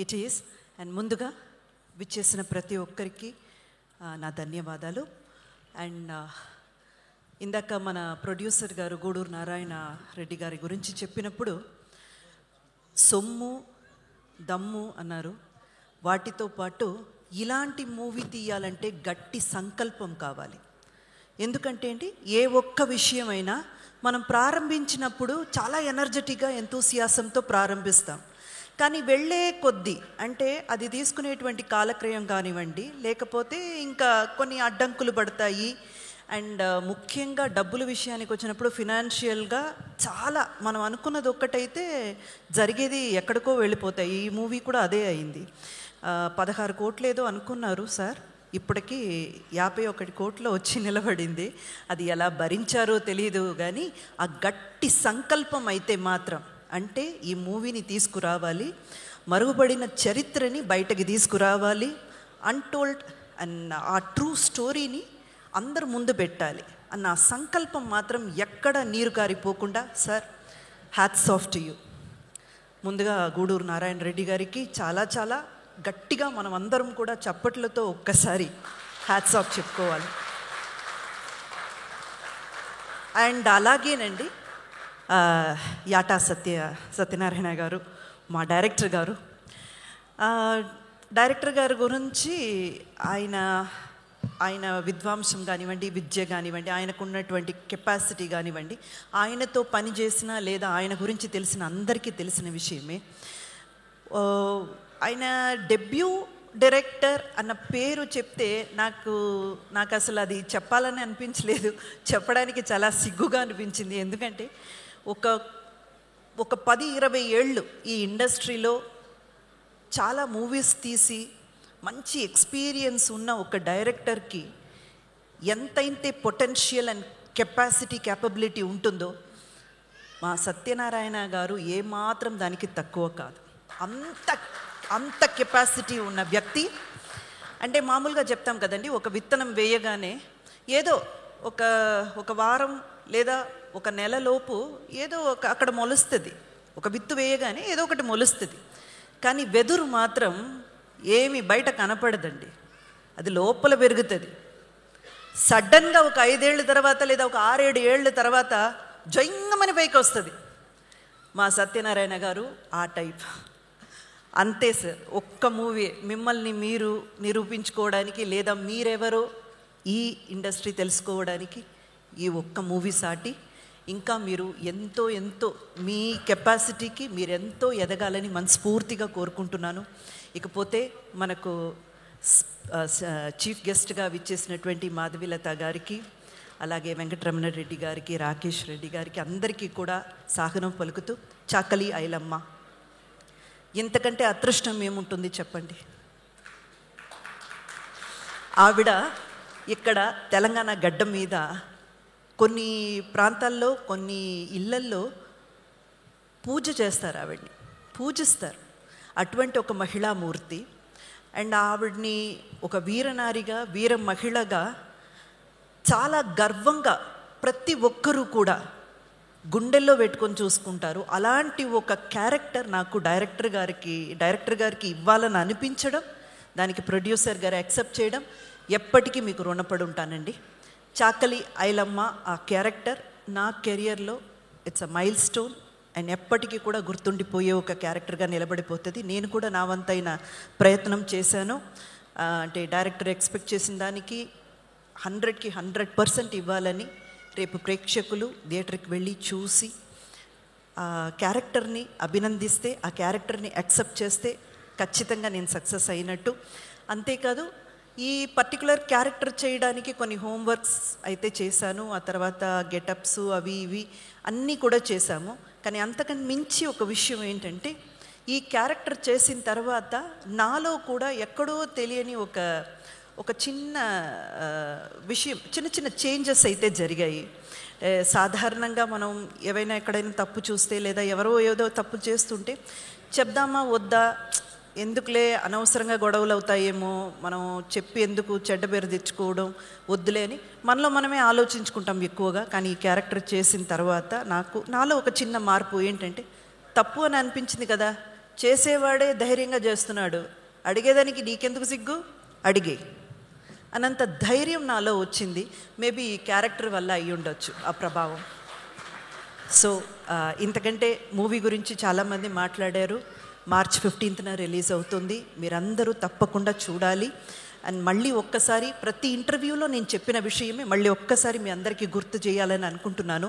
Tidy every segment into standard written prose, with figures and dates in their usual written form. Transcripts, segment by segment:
It is. And ముందుగా విచ్చేసిన ప్రతి ఒక్కరికి నా ధన్యవాదాలు. అండ్ ఇందాక మన ప్రొడ్యూసర్ గారు గూడూరు నారాయణ రెడ్డి గారి గురించి చెప్పినప్పుడు సొమ్ము దమ్ము అన్నారు. వాటితో పాటు ఇలాంటి మూవీ తీయాలంటే గట్టి సంకల్పం కావాలి. ఎందుకంటే అండి, ఏ ఒక్క విషయమైనా మనం ప్రారంభించినప్పుడు చాలా ఎనర్జెటిక్గా ఎంతూసియాసంతో ప్రారంభిస్తాం. కానీ వెళ్ళే కొద్దీ అంటే అది తీసుకునేటువంటి కాలక్రయం కానివ్వండి, లేకపోతే ఇంకా కొన్ని అడ్డంకులు పడతాయి. అండ్ ముఖ్యంగా డబ్బుల విషయానికి వచ్చినప్పుడు ఫినాన్షియల్గా చాలా మనం అనుకున్నది ఒక్కటైతే జరిగేది ఎక్కడికో వెళ్ళిపోతాయి. ఈ మూవీ కూడా అదే అయింది. 16 కోట్లు ఏదో అనుకున్నారు సార్, ఇప్పటికీ 51 కోట్లు వచ్చి నిలబడింది. అది ఎలా భరించారో తెలియదు, కానీ ఆ గట్టి సంకల్పం అయితే మాత్రం, అంటే ఈ మూవీని తీసుకురావాలి, మరుగుపడిన చరిత్రని బయటకి తీసుకురావాలి, అన్టోల్డ్ అండ్ ఆ ట్రూ స్టోరీని అందరు ముందు పెట్టాలి అన్న సంకల్పం మాత్రం ఎక్కడ నీరు కారిపోకుండా, sir hats off to you. ముందుగా గూడూరు నారాయణ రెడ్డి గారికి చాలా చాలా గట్టిగా మనం అందరం కూడా చప్పట్లతో ఒక్కసారి హ్యాట్స్ ఆఫ్ చెప్పుకోవాలి. అండ్ అలాగేనండి యాటా సత్యనారాయణ గారు, మా డైరెక్టర్ గారు గురించి ఆయన విద్వాంసం కానివ్వండి, విద్య కానివ్వండి, ఆయనకున్నటువంటి కెపాసిటీ కానివ్వండి, ఆయనతో పనిచేసిన లేదా ఆయన గురించి తెలిసిన అందరికీ తెలిసిన విషయమే. ఆయన డెబ్యూ డైరెక్టర్ అన్న పేరు చెప్తే నాకు అసలు అది చెప్పాలని అనిపించలేదు, చెప్పడానికి చాలా సిగ్గుగా అనిపించింది. ఎందుకంటే ఒక 10-20 ఏళ్ళు ఈ ఇండస్ట్రీలో చాలా మూవీస్ తీసి మంచి ఎక్స్పీరియన్స్ ఉన్న ఒక డైరెక్టర్కి ఎంతైతే పొటెన్షియల్ అండ్ క్యాపబిలిటీ ఉంటుందో మా సత్యనారాయణ గారు ఏమాత్రం దానికి తక్కువ కాదు. అంత కెపాసిటీ ఉన్న వ్యక్తి. అంటే మామూలుగా చెప్తాం కదండి, ఒక విత్తనం వేయగానే ఏదో ఒక వారం లేదా ఒక నెలలోపు ఏదో అక్కడ మొలుస్తుంది. ఒక విత్తు వేయగానే ఏదో ఒకటి మొలుస్తుంది. కానీ వెదురు మాత్రం ఏమి బయట కనపడదండి, అది లోపల పెరుగుతుంది. సడన్గా ఒక 5 ఏళ్ళ తర్వాత లేదా ఒక 6-7 ఏళ్ళ తర్వాత జొంగమని పైకి వస్తుంది. మా సత్యనారాయణ గారు ఆ టైప్. అంతే సార్, ఒక్క మూవీ మిమ్మల్ని మీరు నిరూపించుకోవడానికి లేదా మీరెవరో ఈ ఇండస్ట్రీ తెలుసుకోవడానికి ఈ ఒక్క మూవీ సాటి. ఇంకా మీరు ఎంతో మీ కెపాసిటీకి మీరు ఎంతో ఎదగాలని మనస్ఫూర్తిగా కోరుకుంటున్నాను. ఇకపోతే మనకు చీఫ్ గెస్ట్గా విచ్చేసినటువంటి మాధవీలత గారికి, అలాగే వెంకటరమణ రెడ్డి గారికి, రాకేష్ రెడ్డి గారికి అందరికీ కూడా సాగనం పలుకుతూ, చాకలి ఐలమ్మ ఇంతకంటే అదృష్టం ఏముంటుంది చెప్పండి. ఆవిడ ఇక్కడ తెలంగాణ గడ్డ మీద కొన్ని ప్రాంతాల్లో కొన్ని ఇళ్ళల్లో పూజ చేస్తారు, ఆవిడ్ని పూజిస్తారు. అటువంటి ఒక మహిళామూర్తి. అండ్ ఆవిడ్ని ఒక వీరనారిగా, వీర మహిళగా చాలా గర్వంగా ప్రతి ఒక్కరూ కూడా గుండెల్లో పెట్టుకొని చూసుకుంటారు. అలాంటి ఒక క్యారెక్టర్ నాకు డైరెక్టర్ గారికి ఇవ్వాలని అనిపించడం, దానికి ప్రొడ్యూసర్ గారు యాక్సెప్ట్ చేయడం, ఎప్పటికీ మీకు రుణపడి ఉంటానండి. చాకలి ఐలమ్మ ఆ క్యారెక్టర్ నా కెరియర్లో it's a mile stone and ఎప్పటికీ కూడా గుర్తుండిపోయే ఒక క్యారెక్టర్గా నిలబడిపోతుంది. నేను కూడా నా వంతైన ప్రయత్నం చేశాను. అంటే డైరెక్టర్ ఎక్స్పెక్ట్ చేసిన దానికి 100కి 100% ఇవ్వాలని. రేపు ప్రేక్షకులు థియేటర్కి వెళ్ళి చూసి ఆ క్యారెక్టర్ని అభినందిస్తే, ఆ క్యారెక్టర్ని యాక్సెప్ట్ చేస్తే ఖచ్చితంగా నేను సక్సెస్ అయినట్టు. అంతేకాదు, ఈ పర్టికులర్ క్యారెక్టర్ చేయడానికి కొన్ని హోంవర్క్స్ అయితే చేశాను. ఆ తర్వాత గెటప్స్ అవి ఇవి అన్నీ కూడా చేశాము. కానీ అంతకన్నా మించి ఒక విషయం ఏంటంటే, ఈ క్యారెక్టర్ చేసిన తర్వాత నాలో కూడా ఎక్కడో తెలియని ఒక చిన్న విషయం, చిన్న చేంజెస్ అయితే జరిగాయి. సాధారణంగా మనం ఏవైనా ఎక్కడైనా తప్పు చూస్తే లేదా ఎవరో ఏదో తప్పు చేస్తుంటే చెప్దామా వద్దా, ఎందుకులే అనవసరంగా గొడవలు అవుతాయేమో, మనం చెప్పి ఎందుకు చెడ్డ పేరు తెచ్చుకోవడం, వద్దులే అని మనలో మనమే ఆలోచించుకుంటాం ఎక్కువగా. కానీ ఈ క్యారెక్టర్ చేసిన తర్వాత నాలో ఒక చిన్న మార్పు ఏంటంటే, తప్పు అని అనిపించింది కదా, చేసేవాడే ధైర్యంగా చేస్తున్నాడు, అడిగేదానికి నీకెందుకు సిగ్గు, అడిగే అనంత ధైర్యం నాలో వచ్చింది. మేబీ ఈ క్యారెక్టర్ వల్ల అయ్యి ఉండొచ్చు ఆ ప్రభావం. సో ఇంతకంటే మూవీ గురించి చాలామంది మాట్లాడారు. మార్చ్ 15న రిలీజ్ అవుతుంది, మీరందరూ తప్పకుండా చూడాలి. అండ్ మళ్ళీ ఒక్కసారి ప్రతి ఇంటర్వ్యూలో నేను చెప్పిన విషయమే మళ్ళీ ఒక్కసారి మీ అందరికీ గుర్తు చేయాలని అనుకుంటున్నాను.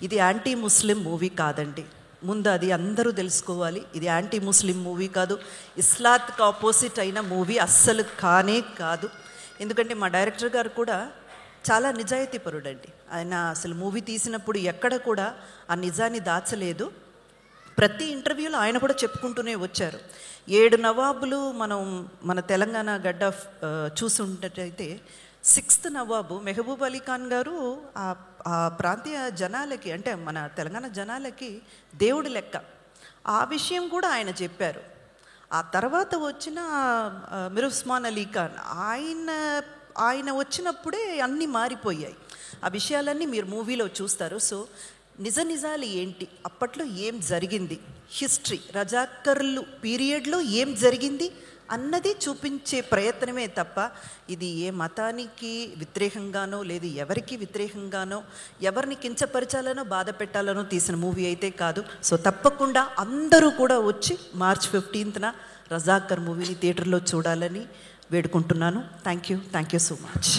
ఇది యాంటీ ముస్లిం మూవీ కాదండి, ముందు అది అందరూ తెలుసుకోవాలి. ఇది యాంటీ ముస్లిం మూవీ కాదు, ఇస్లాత్కి ఆపోజిట్ అయిన మూవీ అస్సలు కానే కాదు. ఎందుకంటే మా డైరెక్టర్ గారు కూడా చాలా నిజాయితీపరుడండి. ఆయన అసలు మూవీ తీసినప్పుడు ఎక్కడ కూడా ఆ నిజాన్ని దాచలేదు. ప్రతి ఇంటర్వ్యూలో ఆయన కూడా చెప్పుకుంటూనే వచ్చారు. 7 నవాబులు మన తెలంగాణ గడ్డ చూసుంటట్టయితే 6th నవాబు మెహబూబ్ అలీ ఖాన్ గారు ఆ ప్రాంతీయ జనాలకి, అంటే మన తెలంగాణ జనాలకి దేవుడి లెక్క. ఆ విషయం కూడా ఆయన చెప్పారు. ఆ తర్వాత వచ్చిన మీర్ ఉస్మాన్ అలీ ఖాన్ ఆయన వచ్చినప్పుడే అన్నీ మారిపోయాయి. ఆ విషయాలన్నీ మీరు మూవీలో చూస్తారు. సో నిజాలు ఏంటి, అప్పట్లో ఏం జరిగింది, హిస్టరీ రజాకర్లు పీరియడ్లో ఏం జరిగింది అన్నది చూపించే ప్రయత్నమే తప్ప ఇది ఏ మతానికి వ్యతిరేకంగానో లేదు ఎవరికి వ్యతిరేకంగానో ఎవరిని కించపరచాలనో బాధ పెట్టాలనో తీసిన మూవీ అయితే కాదు. సో తప్పకుండా అందరూ కూడా వచ్చి మార్చ్ 15న రజాకర్ మూవీని థియేటర్లో చూడాలని వేడుకుంటున్నాను. Thank you so much.